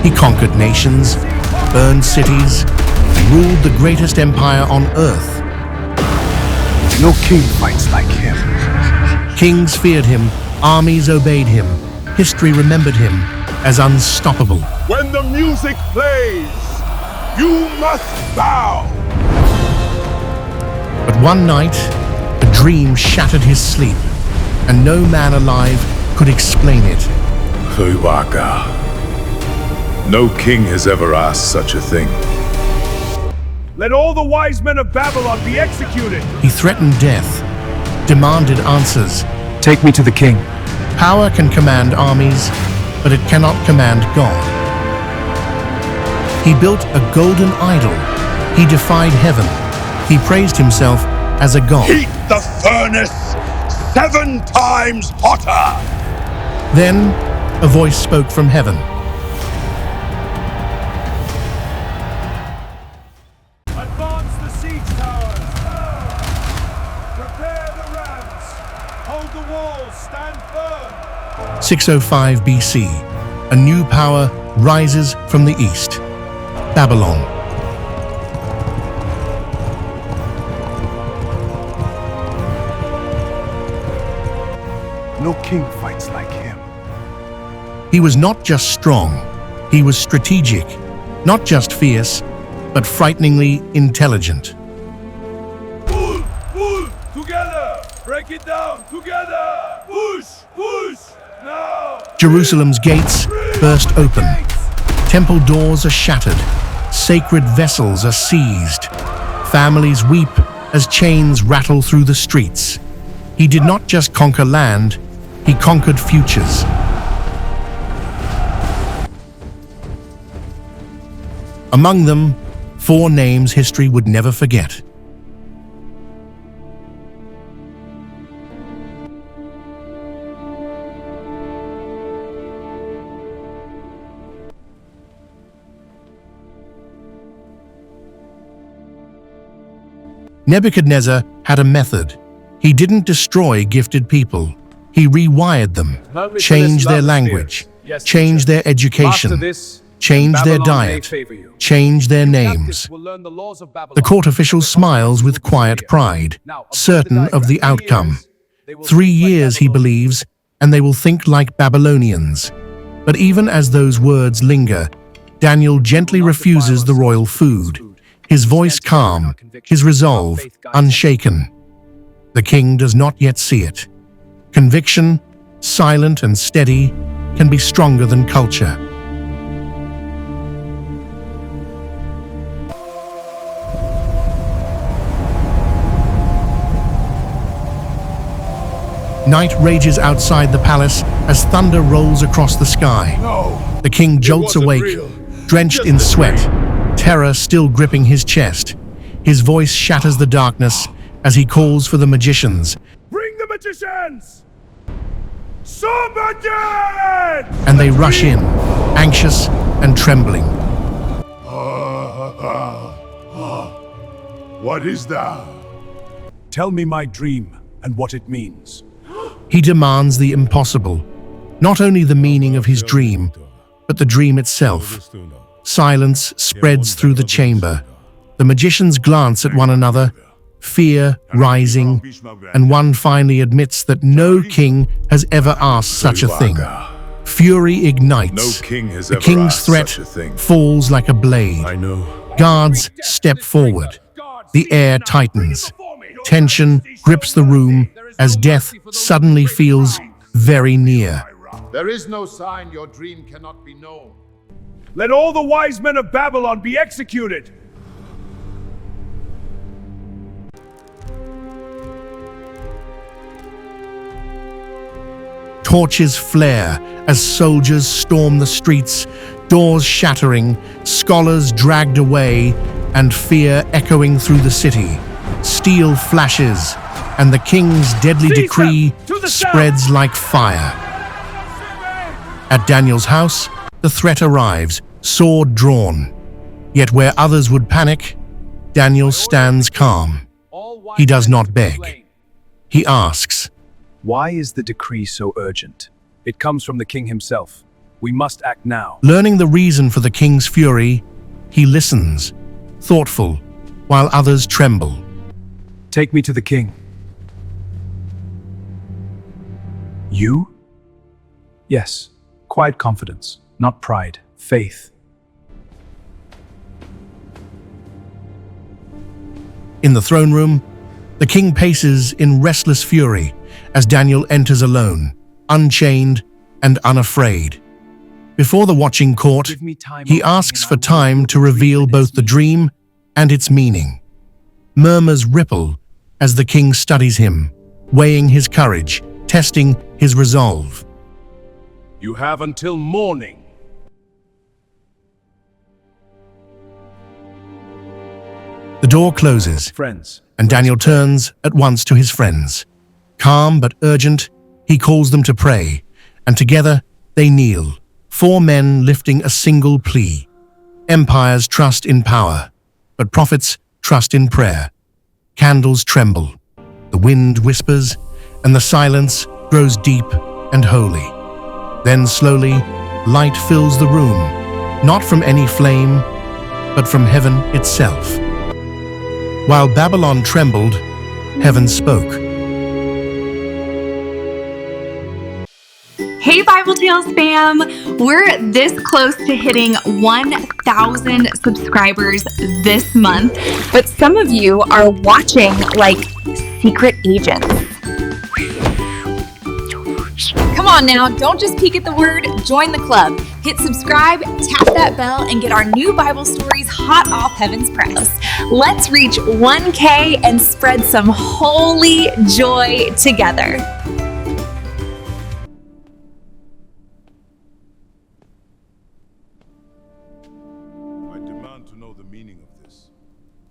He conquered nations, burned cities, and ruled the greatest empire on earth. No king fights like him. Kings feared him, armies obeyed him, history remembered him as unstoppable. When the music plays, you must bow. But one night, a dream shattered his sleep, and no man alive could explain it. Fuwaka. No king has ever asked such a thing. Let all the wise men of Babylon be executed. He threatened death, demanded answers. Take me to the king. Power can command armies, but it cannot command God. He built a golden idol. He defied heaven. He praised himself as a god. Heat the furnace 7 times hotter. Then a voice spoke from heaven. Advance the siege towers. Prepare the rams. Hold the walls. Stand firm. 605 BC, a new power rises from the east. Babylon. No king fights like him. He was not just strong, he was strategic, not just fierce, but frighteningly intelligent. Pull, together. Break it down, together. Push, now. Jerusalem's gates burst open. Temple doors are shattered. Sacred vessels are seized. Families weep as chains rattle through the streets. He did not just conquer land, he conquered futures. Among them, 4 names history would never forget. Nebuchadnezzar had a method. He didn't destroy gifted people. He rewired them, changed their language, changed their education, changed their diet, changed their names. The court official smiles with quiet pride, certain of the outcome. 3 years, he believes, and they will think like Babylonians. But even as those words linger, Daniel gently refuses the royal food, his voice calm, his resolve unshaken. The king does not yet see it. Conviction, silent and steady, can be stronger than culture. Night rages outside the palace as thunder rolls across the sky. The king jolts awake, drenched in sweat, terror still gripping his chest. His voice shatters the darkness as he calls for the magicians. Bring the magicians! Somebody! And they rush in, anxious and trembling. What is that? Tell me my dream and what it means. He demands the impossible, not only the meaning of his dream, but the dream itself. Silence spreads through the chamber. The magicians glance at one another, fear rising, and one finally admits that no king has ever asked such a thing. Fury ignites. No king has The ever king's asked threat such a thing. falls like a blade. I know. Guards step forward. The air tightens. Tension grips the room as death suddenly feels very near. There is no sign your dream cannot be known. Let all the wise men of Babylon be executed. Torches flare as soldiers storm the streets, doors shattering, scholars dragged away, and fear echoing through the city. Steel flashes, and the king's deadly decree spreads like fire. At Daniel's house, the threat arrives, sword drawn. Yet where others would panic, Daniel stands calm. He does not beg. He asks, Why is the decree so urgent? It comes from the king himself. We must act now. Learning the reason for the king's fury, he listens, thoughtful, while others tremble. Take me to the king. You? Yes. Quiet confidence, not pride. Faith. In the throne room, the king paces in restless fury as Daniel enters alone, unchained and unafraid. Before the watching court, he asks for time to reveal both the dream and its meaning. Murmurs ripple as the king studies him, weighing his courage, testing his resolve. You have until morning. The door closes, Friends. and Daniel turns at once to his friends. Calm but urgent, he calls them to pray, and together they kneel, 4 men lifting a single plea. Empires trust in power, but prophets trust in prayer. Candles tremble, the wind whispers, and the silence grows deep and holy. Then slowly, light fills the room, not from any flame, but from heaven itself. While Babylon trembled, heaven spoke. Hey Bible Tales fam! We're this close to hitting 1,000 subscribers this month, but some of you are watching like secret agents. Come on now, don't just peek at the word, join the club. Hit subscribe, tap that bell, and get our new Bible stories hot off heaven's press. Let's reach 1K and spread some holy joy together.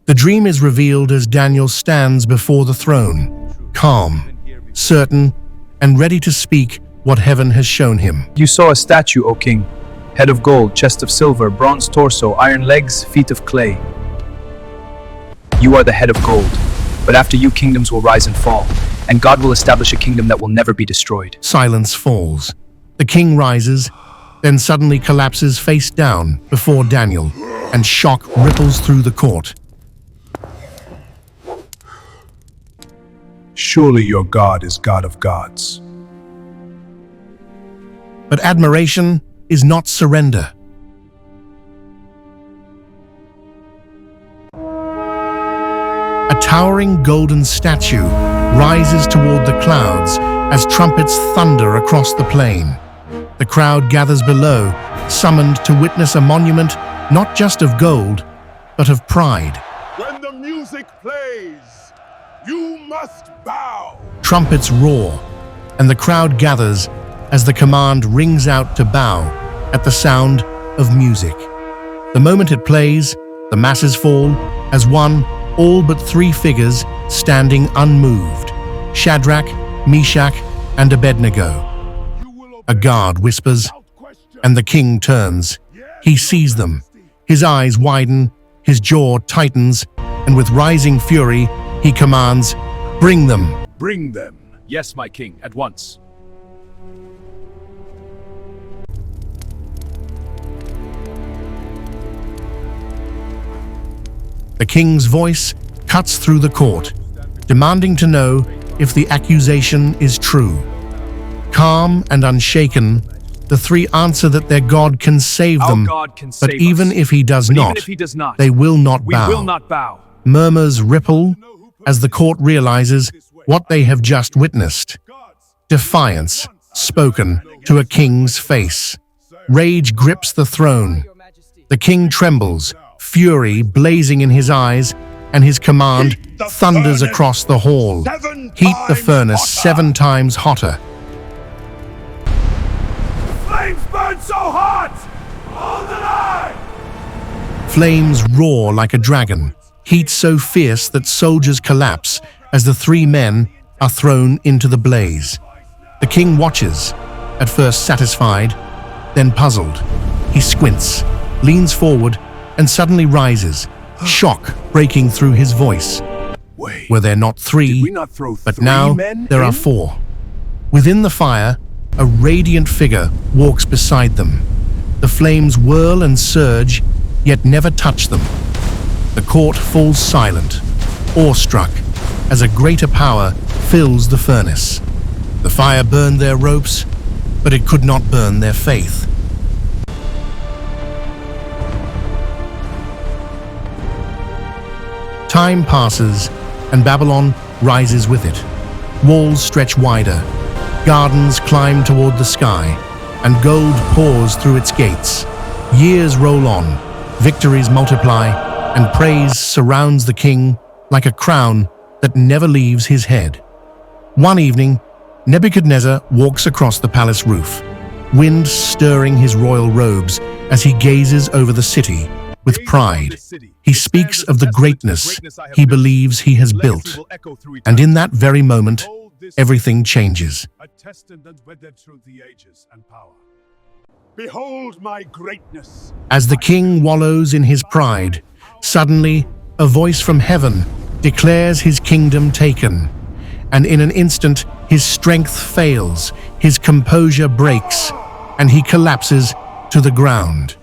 The dream is revealed as Daniel stands before the throne, calm, certain, and ready to speak what heaven has shown him. You saw a statue, O king. Head of gold, chest of silver, bronze torso, iron legs, feet of clay. You are the head of gold, but after you kingdoms will rise and fall, and God will establish a kingdom that will never be destroyed. Silence falls. The king rises, then suddenly collapses face down before Daniel, and shock ripples through the court. Surely your God is God of gods. But admiration is not surrender. A towering golden statue rises toward the clouds as trumpets thunder across the plain. The crowd gathers below, summoned to witness a monument not just of gold, but of pride. When the music plays, you must bow. Trumpets roar, and the crowd gathers as the command rings out to bow at the sound of music. The moment it plays, the masses fall as one, all but 3 figures standing unmoved: Shadrach, Meshach, and Abednego. A guard whispers, and the king turns. He sees them. His eyes widen, his jaw tightens, and with rising fury, he commands, "Bring them." Bring them. Yes, my king, at once. The king's voice cuts through the court, demanding to know if the accusation is true. Calm and unshaken, the 3 answer that their God can save them, but even if he does not, they will not bow. We will not bow. Murmurs ripple as the court realizes what they have just witnessed. Defiance spoken to a king's face. Rage grips the throne. The king trembles, fury blazing in his eyes, and his command thunders across the hall. Heat the furnace 7 times hotter. Flames burn so hot! All the night! Flames roar like a dragon, heat so fierce that soldiers collapse as the 3 men are thrown into the blaze. The king watches, at first satisfied, then puzzled. He squints, leans forward, and suddenly rises, shock breaking through his voice. Wait, Were there not 3, did we not throw but 3 now men there in? are 4. Within the fire, a radiant figure walks beside them. The flames whirl and surge, yet never touch them. The court falls silent, awestruck, as a greater power fills the furnace. The fire burned their ropes, but it could not burn their faith. Time passes, and Babylon rises with it. Walls stretch wider, gardens climb toward the sky, and gold pours through its gates. Years roll on, victories multiply, and praise surrounds the king like a crown that never leaves his head. One evening, Nebuchadnezzar walks across the palace roof, wind stirring his royal robes as he gazes over the city with pride. He speaks of the greatness he believes he has built, and in that very moment, everything changes. Behold my greatness. As the king wallows in his pride, suddenly a voice from heaven declares his kingdom taken, and in an instant his strength fails, his composure breaks, and he collapses to the ground.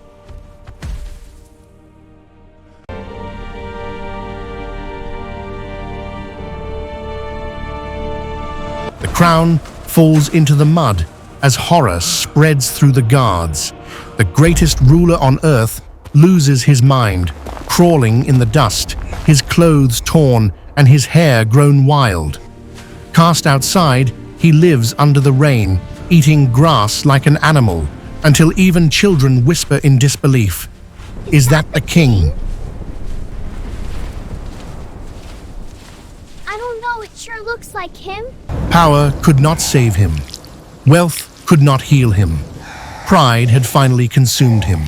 The crown falls into the mud as horror spreads through the guards. The greatest ruler on earth loses his mind, crawling in the dust, his clothes torn and his hair grown wild. Cast outside, he lives under the rain, eating grass like an animal, until even children whisper in disbelief, "Is that the king?" I don't know, it sure looks like him. Power could not save him. Wealth could not heal him. Pride had finally consumed him.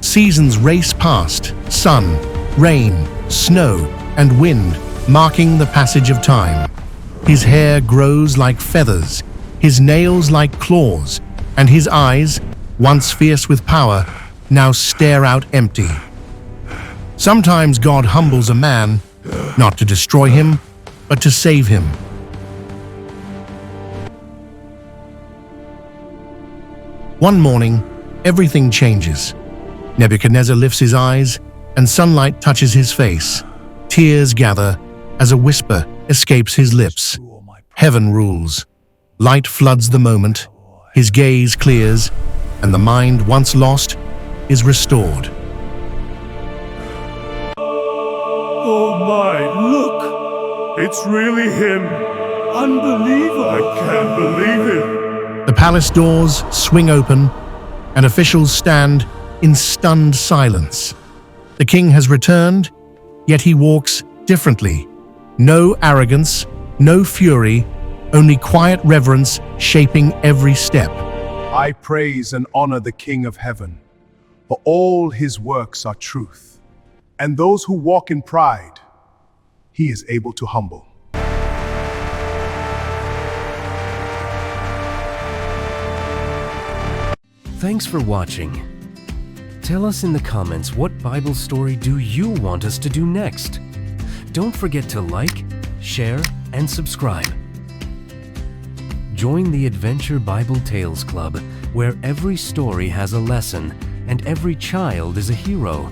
Seasons race past, sun, rain, snow, and wind, marking the passage of time. His hair grows like feathers, his nails like claws, and his eyes, once fierce with power, now stare out empty. Sometimes God humbles a man, not to destroy him, but to save him. One morning, everything changes. Nebuchadnezzar lifts his eyes, and sunlight touches his face. Tears gather as a whisper escapes his lips. Heaven rules. Light floods the moment, his gaze clears, and the mind once lost is restored. Oh my, look! It's really him! Unbelievable! I can't believe it! The palace doors swing open, and officials stand in stunned silence. The king has returned, yet he walks differently. No arrogance, no fury, only quiet reverence shaping every step. I praise and honor the King of heaven, for all his works are truth, and those who walk in pride, he is able to humble. Thanks for watching. Tell us in the comments, what Bible story do you want us to do next? Don't forget to like, share, and subscribe. Join the Adventure Bible Tales Club, where every story has a lesson and every child is a hero.